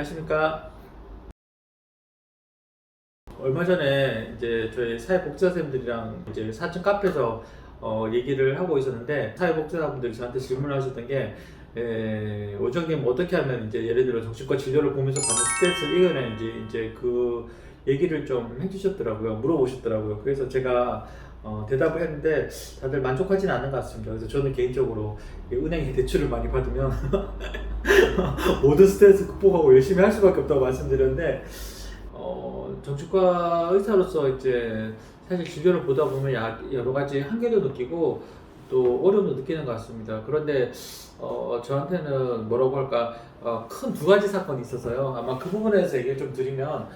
안녕하십니까. 얼마 전에 이제 저희 사회복지사님들이랑 이제 사층 카페에서 얘기를 하고 있었는데, 사회복지사분들이 저한테 질문하셨던 게, 원장님 어떻게 하면 이제 예를 들어 정신과 진료를 보면서 받는 스트레스를 이겨내는지 이제 그 얘기를 좀 해주셨더라고요. 물어보셨더라고요. 그래서 제가 대답을 했는데 다들 만족하지는 않는 것 같습니다. 그래서 저는 개인적으로 은행에 대출을 많이 받으면 모든 스트레스 극복하고 열심히 할 수밖에 없다고 말씀드렸는데, 정신과 의사로서 이제 사실 진료를 보다 보면 여러 가지 한계도 느끼고 또 어려움도 느끼는 것 같습니다. 그런데 저한테는 뭐라고 할까, 큰 두 가지 사건이 있어서요. 아마 그 부분에서 얘기를 좀 드리면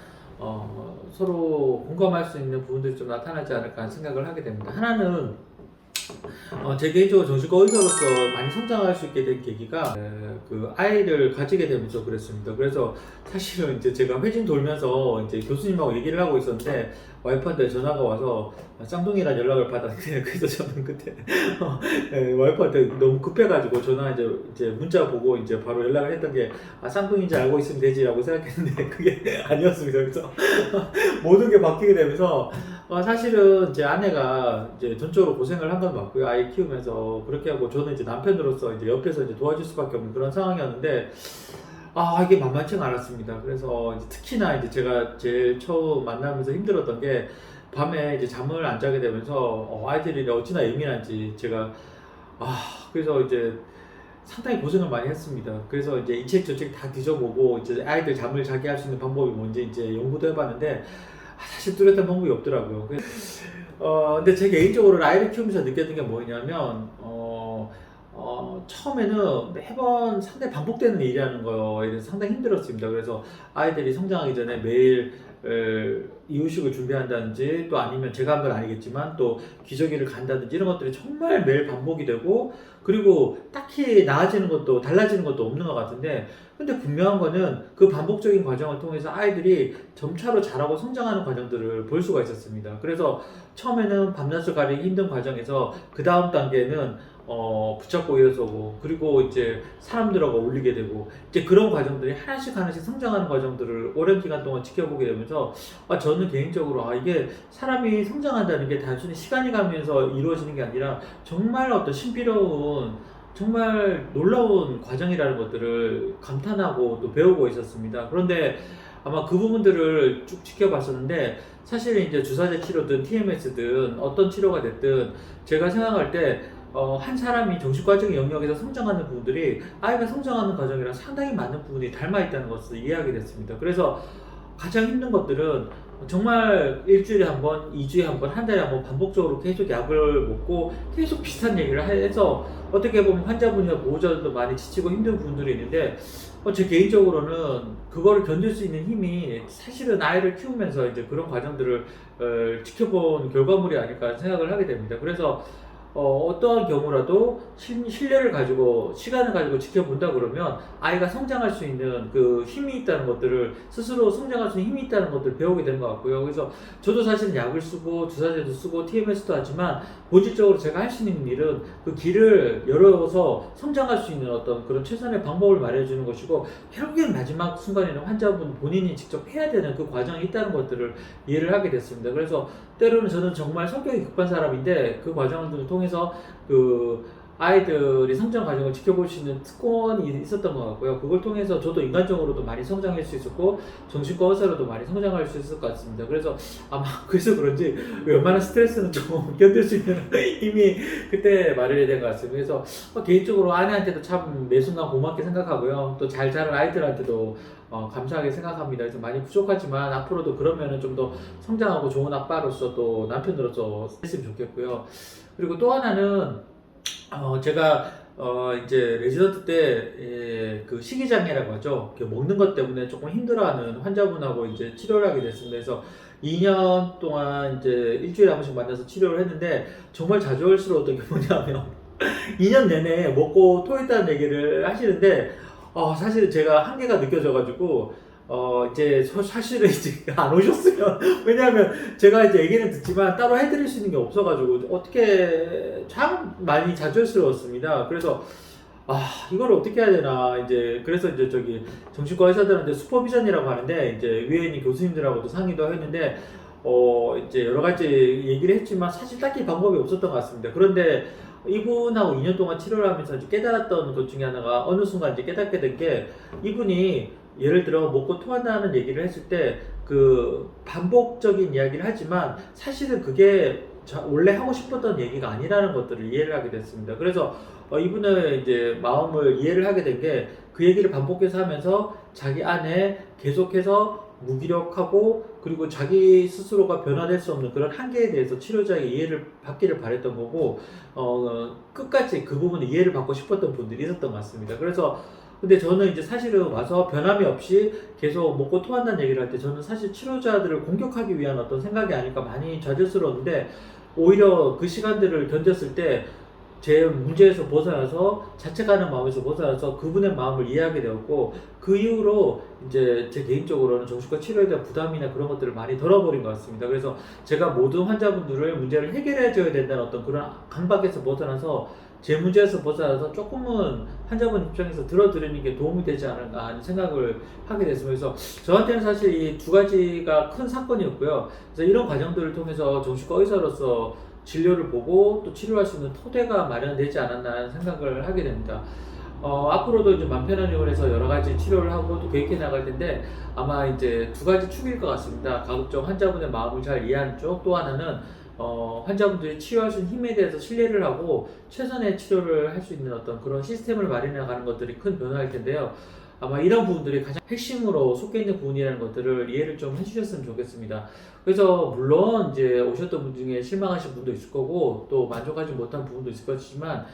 서로 공감할 수 있는 부분들이 좀 나타나지 않을까 하는 생각을 하게 됩니다. 하나는 제 개인적으로 정신과 의사로서 많이 성장할 수 있게 된 계기가 그 아이를 가지게 되면서 그랬습니다. 그래서 사실은 이제 제가 회진 돌면서 이제 교수님하고 얘기를 하고 있었는데 와이프한테 전화가 와서 쌍둥이란 연락을 받았는데, 그래서 저는 그때 와이프한테 너무 급해가지고 전화 이제 문자 보고 이제 바로 연락을 했던 게, 쌍둥이인지 알고 있으면 되지라고 생각했는데 그게 아니었습니다. 그래서 모든 게 바뀌게 되면서 사실은 제 아내가 이제 전적으로 고생을 한 건 맞고요. 아이 키우면서 그렇게 하고 저는 이제 남편으로서 이제 옆에서 이제 도와줄 수밖에 없는 그런 상황이었는데, 이게 만만치가 않았습니다. 그래서 이제 특히나 이제 제가 제일 처음 만나면서 힘들었던 게, 밤에 이제 잠을 안 자게 되면서 아이들이 어찌나 예민한지 제가 그래서 이제 상당히 고생을 많이 했습니다. 그래서 이제 이 책 저 책 다 뒤져보고 이제 아이들 잠을 자게 할 수 있는 방법이 뭔지 이제 연구도 해봤는데, 사실 뚜렷한 방법이 없더라고요. 근데 제 개인적으로 아이를 키우면서 느꼈던 게 뭐냐면, 처음에는 매번 상당히 반복되는 일이라는 거에 대해서 상당히 힘들었습니다. 그래서 아이들이 성장하기 전에 매일 이유식을 준비한다든지, 또 아니면 제가 한 건 아니겠지만 또 기저귀를 간다든지, 이런 것들이 정말 매일 반복이 되고, 그리고 딱히 나아지는 것도 달라지는 것도 없는 것 같은데, 근데 분명한 거는 그 반복적인 과정을 통해서 아이들이 점차로 자라고 성장하는 과정들을 볼 수가 있었습니다. 그래서 처음에는 밤낮을 가리기 힘든 과정에서 그 다음 단계는 붙잡고 일어서고, 그리고 이제 사람들하고 어울리게 되고, 이제 그런 과정들이 하나씩 성장하는 과정들을 오랜 기간 동안 지켜보게 되면서 저는 개인적으로 이게 사람이 성장한다는 게 단순히 시간이 가면서 이루어지는 게 아니라 정말 어떤 신비로운, 정말 놀라운 과정이라는 것들을 감탄하고 또 배우고 있었습니다. 그런데 아마 그 부분들을 쭉 지켜봤었는데, 사실 이제 주사제 치료든 TMS든 어떤 치료가 됐든 제가 생각할 때 한 사람이 정신과적인 영역에서 성장하는 부분들이 아이가 성장하는 과정이랑 상당히 많은 부분이 닮아 있다는 것을 이해하게 됐습니다. 그래서 가장 힘든 것들은 정말 일주일에 한 번, 2주에 한 번, 한 달에 한 번 반복적으로 계속 약을 먹고 계속 비슷한 얘기를 해서 어떻게 보면 환자분이나 보호자들도 많이 지치고 힘든 부분들이 있는데, 제 개인적으로는 그거를 견딜 수 있는 힘이 사실은 아이를 키우면서 이제 그런 과정들을 지켜본 결과물이 아닐까 생각을 하게 됩니다. 그래서 어떠한 경우라도 신뢰를 가지고 시간을 가지고 지켜본다 그러면 아이가 성장할 수 있는 그 힘이 있다는 것들을, 스스로 성장할 수 있는 힘이 있다는 것들을 배우게 된 것 같고요. 그래서 저도 사실 약을 쓰고 주사제도 쓰고 TMS도 하지만, 본질적으로 제가 할 수 있는 일은 그 길을 열어서 성장할 수 있는 어떤 그런 최선의 방법을 마련해 주는 것이고, 결국엔 마지막 순간에는 환자분 본인이 직접 해야 되는 그 과정이 있다는 것들을 이해를 하게 됐습니다. 그래서 때로는 저는 정말 성격이 급한 사람인데, 그 과정을 통해서 그 아이들이 성장 과정을 지켜볼 수 있는 특권이 있었던 것 같고요. 그걸 통해서 저도 인간적으로도 많이 성장할 수 있었고, 정신과 의사로도 많이 성장할 수 있을 것 같습니다. 그래서 아마 그래서 그런지 웬만한 스트레스는 좀 견딜 수 있는 힘이 그때 마련이 된 것 같습니다. 그래서 개인적으로 아내한테도 참 매 순간 고맙게 생각하고요. 또 잘 자란 아이들한테도 감사하게 생각합니다. 그래서 많이 부족하지만 앞으로도 그러면은 좀 더 성장하고 좋은 아빠로서 또 남편으로서 했으면 좋겠고요. 그리고 또 하나는 제가 이제 레지던트 때 그 식이장애라고 하죠. 먹는 것 때문에 조금 힘들어하는 환자분하고 이제 치료를 하게 됐습니다. 그래서 2년 동안 이제 일주일에 한 번씩 만나서 치료를 했는데, 정말 자주할수록 어떤 게 뭐냐면 2년 내내 먹고 토했다는 얘기를 하시는데, 사실 제가 한계가 느껴져가지고 이제 사실은 이제 안 오셨으면 왜냐하면 제가 이제 얘기는 듣지만 따로 해드릴 수 있는 게 없어가지고 어떻게 참 많이 자주스러웠습니다. 그래서 이걸 어떻게 해야 되나, 이제, 그래서 이제 저기, 정신과 의사들한테 슈퍼비전이라고 하는데, 이제, 위에 있는 교수님들하고도 상의도 했는데, 이제 여러 가지 얘기를 했지만, 사실 딱히 방법이 없었던 것 같습니다. 그런데, 이분하고 2년 동안 치료를 하면서 이제 깨달았던 것 중에 하나가, 어느 순간 이제 깨닫게 된 게, 이분이, 예를 들어, 먹고 토한다는 얘기를 했을 때, 그, 반복적인 이야기를 하지만, 사실은 그게, 원래 하고 싶었던 얘기가 아니라는 것들을 이해를 하게 됐습니다. 그래서 이분의 이제 마음을 이해를 하게 된 게 그 얘기를 반복해서 하면서 자기 안에 계속해서 무기력하고 그리고 자기 스스로가 변화될 수 없는 그런 한계에 대해서 치료자의 이해를 받기를 바랬던 거고 끝까지 그 부분을 이해를 받고 싶었던 분들이 있었던 것 같습니다. 그래서 근데 저는 이제 사실은 와서 변함이 없이 계속 먹고 토한다는 얘기를 할 때 저는 사실 치료자들을 공격하기 위한 어떤 생각이 아닐까 많이 좌절스러운데 오히려 그 시간들을 견뎠을 때 제 문제에서 벗어나서 자책하는 마음에서 벗어나서 그분의 마음을 이해하게 되었고 그 이후로 이제 제 개인적으로는 정신과 치료에 대한 부담이나 그런 것들을 많이 덜어버린 것 같습니다. 그래서 제가 모든 환자분들을 문제를 해결해 줘야 된다는 어떤 그런 강박에서 벗어나서 제 문제에서 벗어나서 조금은 환자분 입장에서 들어드리는 게 도움이 되지 않을까 하는 생각을 하게 됐습니다. 그래서 저한테는 사실 이 두 가지가 큰 사건이었고요. 그래서 이런 과정들을 통해서 정신과 의사로서 진료를 보고 또 치료할 수 있는 토대가 마련되지 않았나 하는 생각을 하게 됩니다. 앞으로도 이제 만편한의원에서 여러 가지 치료를 하고 또 계획해 나갈 텐데 아마 이제 두 가지 축일 것 같습니다. 가급적 환자분의 마음을 잘 이해하는 쪽, 또 하나는 환자분들이 치유할 수 있는 힘에 대해서 신뢰를 하고 최선의 치료를 할 수 있는 어떤 그런 시스템을 마련해 나가는 것들이 큰 변화일 텐데요. 아마 이런 부분들이 가장 핵심으로 속해 있는 부분이라는 것들을 이해를 좀 해주셨으면 좋겠습니다. 그래서 물론 이제 오셨던 분 중에 실망하신 분도 있을 거고 또 만족하지 못한 부분도 있을 것이지만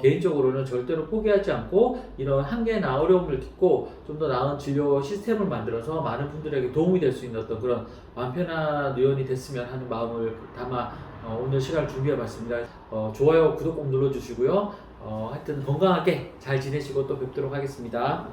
개인적으로는 절대로 포기하지 않고 이런 한계나 어려움을 딛고 좀 더 나은 진료 시스템을 만들어서 많은 분들에게 도움이 될 수 있는 어떤 그런 마음 편한 의원이 됐으면 하는 마음을 담아 오늘 시간을 준비해 봤습니다. 좋아요, 구독 꼭 눌러주시고요. 하여튼 건강하게 잘 지내시고 또 뵙도록 하겠습니다.